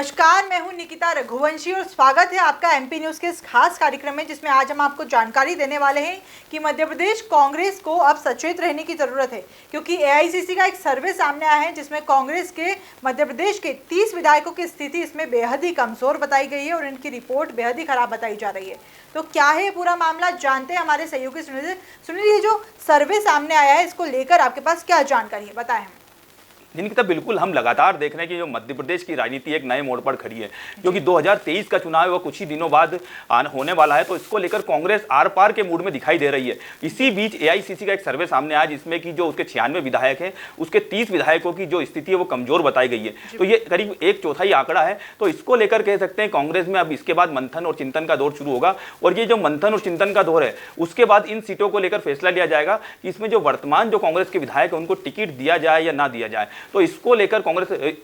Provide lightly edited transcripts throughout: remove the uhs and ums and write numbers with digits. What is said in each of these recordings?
नमस्कार, मैं हूं निकिता रघुवंशी और स्वागत है आपका एमपी न्यूज़ के इस खास कार्यक्रम में, जिसमें आज हम आपको जानकारी देने वाले हैं कि मध्य प्रदेश कांग्रेस को अब सचेत रहने की ज़रूरत है, क्योंकि एआईसीसी का एक सर्वे सामने आया है जिसमें कांग्रेस के मध्य प्रदेश के 30 विधायकों की स्थिति इसमें बेहद ही कमज़ोर बताई गई है और इनकी रिपोर्ट बेहद ही खराब बताई जा रही है। तो क्या है पूरा मामला, जानते हैं हमारे सहयोगी सुनील। ये जो सर्वे सामने आया है, इसको लेकर आपके पास क्या जानकारी है, बताएं। जिनकी बिल्कुल हम लगातार देख रहे हैं कि जो मध्य प्रदेश की राजनीति एक नए मोड़ पर खड़ी है, क्योंकि 2023 का चुनाव है वो कुछ ही दिनों बाद होने वाला है। तो इसको लेकर कांग्रेस आर पार के मूड में दिखाई दे रही है। इसी बीच एआईसीसी का एक सर्वे सामने आया जिसमें कि जो उसके 96 विधायक हैं, उसके 30 विधायकों की जो स्थिति है वो कमजोर बताई गई है। तो ये करीब 1/4 आंकड़ा है। तो इसको लेकर कह सकते हैं कांग्रेस में अब इसके बाद मंथन और चिंतन का दौर शुरू होगा। और ये जो मंथन और चिंतन का दौर है, उसके बाद इन सीटों को लेकर फैसला लिया जाएगा कि इसमें जो वर्तमान जो कांग्रेस के विधायक है उनको टिकट दिया जाए या ना दिया जाए। तो इसको लेकर कांग्रेस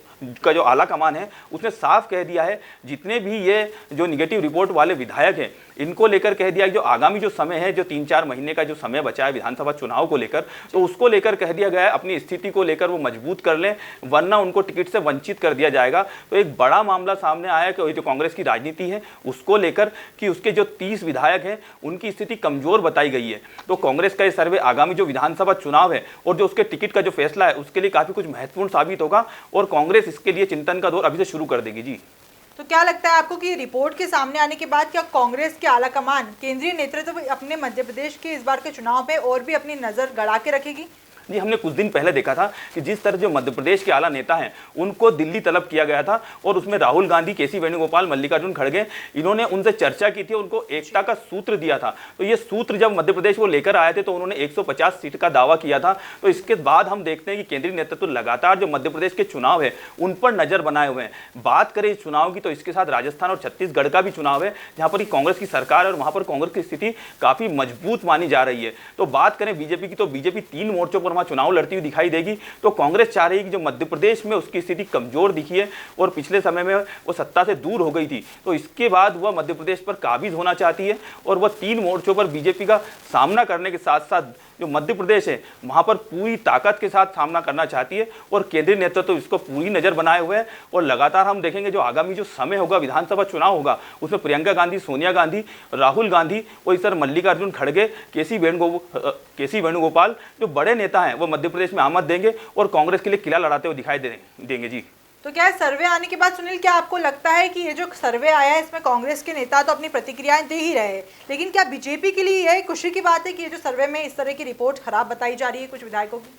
का जो आला कमान है उसने साफ कह दिया है, जितने भी ये जो निगेटिव रिपोर्ट वाले विधायक हैं इनको लेकर कह दिया कि जो आगामी जो समय है, जो 3-4 महीने का जो समय बचा है विधानसभा चुनाव को लेकर, तो उसको लेकर कह दिया गया है अपनी स्थिति को लेकर वो मजबूत कर लें, वरना उनको टिकट से वंचित कर दिया जाएगा। तो एक बड़ा मामला सामने आया कि जो कांग्रेस की राजनीति है उसको लेकर कि उसके जो 30 विधायक हैं उनकी स्थिति कमजोर बताई गई है। तो कांग्रेस का ये सर्वे आगामी जो विधानसभा चुनाव है और जो उसके टिकट का जो फैसला है उसके लिए काफी कुछ महत्वपूर्ण साबित होगा और कांग्रेस इसके लिए चिंतन का दौर अभी से शुरू कर देगी। जी, तो क्या लगता है आपको कि रिपोर्ट के सामने आने के बाद क्या कांग्रेस के आला कमान, केंद्रीय नेतृत्व अपने मध्य प्रदेश के इस बार के चुनाव पे और भी अपनी नजर गड़ा के रखेगी? जी, हमने कुछ दिन पहले देखा था कि जिस तरह जो मध्य प्रदेश के आला नेता हैं उनको दिल्ली तलब किया गया था और उसमें राहुल गांधी, केसी वेणुगोपाल, मल्लिकार्जुन खड़गे, इन्होंने उनसे चर्चा की थी, उनको एकता का सूत्र दिया था। तो ये सूत्र जब मध्य प्रदेश वो लेकर आए थे तो उन्होंने 150 सीट का दावा किया था। तो इसके बाद हम देखते हैं कि केंद्रीय नेतृत्व लगातार जो मध्य प्रदेश के चुनाव है उन पर नजर बनाए हुए हैं। बात करें इस चुनाव की तो इसके साथ राजस्थान और छत्तीसगढ़ का भी चुनाव है जहाँ पर कांग्रेस की सरकार है और वहाँ पर कांग्रेस की स्थिति काफी मजबूत मानी जा रही है। तो बात करें बीजेपी की तो बीजेपी 3 मोर्चों पर वहाँ चुनाव लड़ती हुई दिखाई देगी। तो कांग्रेस चाह रही है कि जो मध्य प्रदेश में उसकी स्थिति कमजोर दिखी है और पिछले समय में वो सत्ता से दूर हो गई थी, तो इसके बाद वह मध्य प्रदेश पर काबिज होना चाहती है और वह 3 मोर्चों पर बीजेपी का सामना करने के साथ साथ जो मध्य प्रदेश है वहां पर पूरी ताकत के साथ सामना करना चाहती है और केंद्रीय नेतृत्व तो इसको पूरी नजर बनाए हुए है। और लगातार हम देखेंगे जो आगामी जो समय होगा, विधानसभा चुनाव होगा, उसमें प्रियंका गांधी, सोनिया गांधी, राहुल गांधी और इस तरह मल्लिकार्जुन खड़गे, केसी वेणुगोपाल जो बड़े नेता हैं वो मध्य प्रदेश में आमद देंगे और कांग्रेस के लिए किला लड़ाते हुए दिखाई देंगे। जी, तो क्या सर्वे आने के बाद सुनील, क्या आपको लगता है कि ये जो सर्वे आया है इसमें कांग्रेस के नेता तो अपनी प्रतिक्रियाएं दे ही रहे हैं, लेकिन क्या बीजेपी के लिए यह खुशी की बात है कि ये जो सर्वे में इस तरह की रिपोर्ट खराब बताई जा रही है कुछ विधायकों की?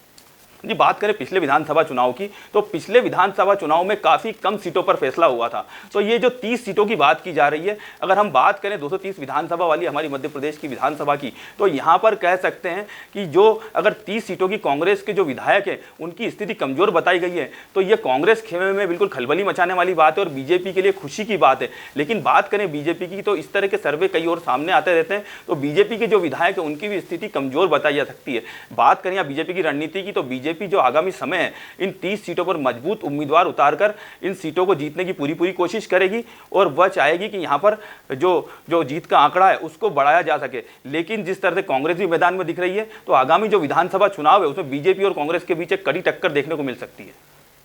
जी, बात करें पिछले विधानसभा चुनाव की तो पिछले विधानसभा चुनाव में काफी कम सीटों पर फैसला हुआ था। तो ये जो 30 सीटों की बात की जा रही है, अगर हम बात करें 230 विधानसभा वाली हमारी मध्य प्रदेश की विधानसभा की, तो यहाँ पर कह सकते हैं कि जो अगर 30 सीटों की कांग्रेस के जो विधायक है उनकी स्थिति कमजोर बताई गई है, तो ये कांग्रेस खेमे में बिल्कुल खलबली मचाने वाली बात है और बीजेपी के लिए खुशी की बात है। लेकिन बात करें बीजेपी की तो इस तरह के सर्वे कई और सामने आते रहते हैं, तो बीजेपी के जो विधायक है उनकी भी स्थिति कमजोर बताई जा सकती है। बात करें यहाँ बीजेपी की रणनीति की तो बीजेपी जो आगामी समय है इन 30 सीटों पर मजबूत उम्मीदवार उतारकर इन सीटों को जीतने की पूरी कोशिश करेगी और वह चाहेगी कि यहां पर जो जीत का आंकड़ा है उसको बढ़ाया जा सके। लेकिन जिस तरह से कांग्रेस भी मैदान में दिख रही है, तो आगामी जो विधानसभा चुनाव है उसमें बीजेपी और कांग्रेस के बीच एक कड़ी टक्कर देखने को मिल सकती है।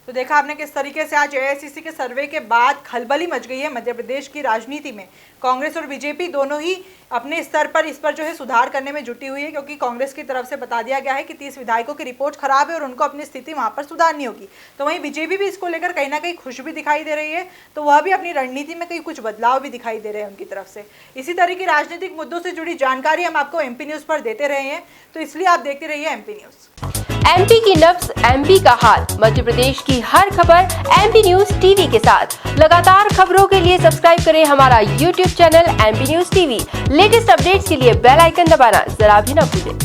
तो देखा आपने किस तरीके से आज एआईसीसी के सर्वे के बाद खलबली मच गई है मध्य प्रदेश की राजनीति में। कांग्रेस और बीजेपी दोनों ही अपने स्तर पर इस पर जो है सुधार करने में जुटी हुई है, क्योंकि कांग्रेस की तरफ से बता दिया गया है कि 30 विधायकों की रिपोर्ट खराब है और उनको अपनी स्थिति वहां पर सुधारनी होगी। तो वहीं बीजेपी भी इसको लेकर कहीं ना कहीं खुश भी दिखाई दे रही है, तो वह भी अपनी रणनीति में कहीं कुछ बदलाव भी दिखाई दे रहे हैं उनकी तरफ से। इसी तरह की राजनीतिक मुद्दों से जुड़ी जानकारी हम आपको एमपी न्यूज़ पर देते रहे हैं, तो इसलिए आप देखते रहिए एमपी न्यूज़। एमपी की नब्ज, एमपी का हाल, मध्य प्रदेश की हर खबर एमपी न्यूज़ टीवी के साथ। लगातार खबरों के लिए सब्सक्राइब करें हमारा YouTube channel MP news TV. Latest updates के लिए बेल आइकन दबाना जरा भी न भूलें।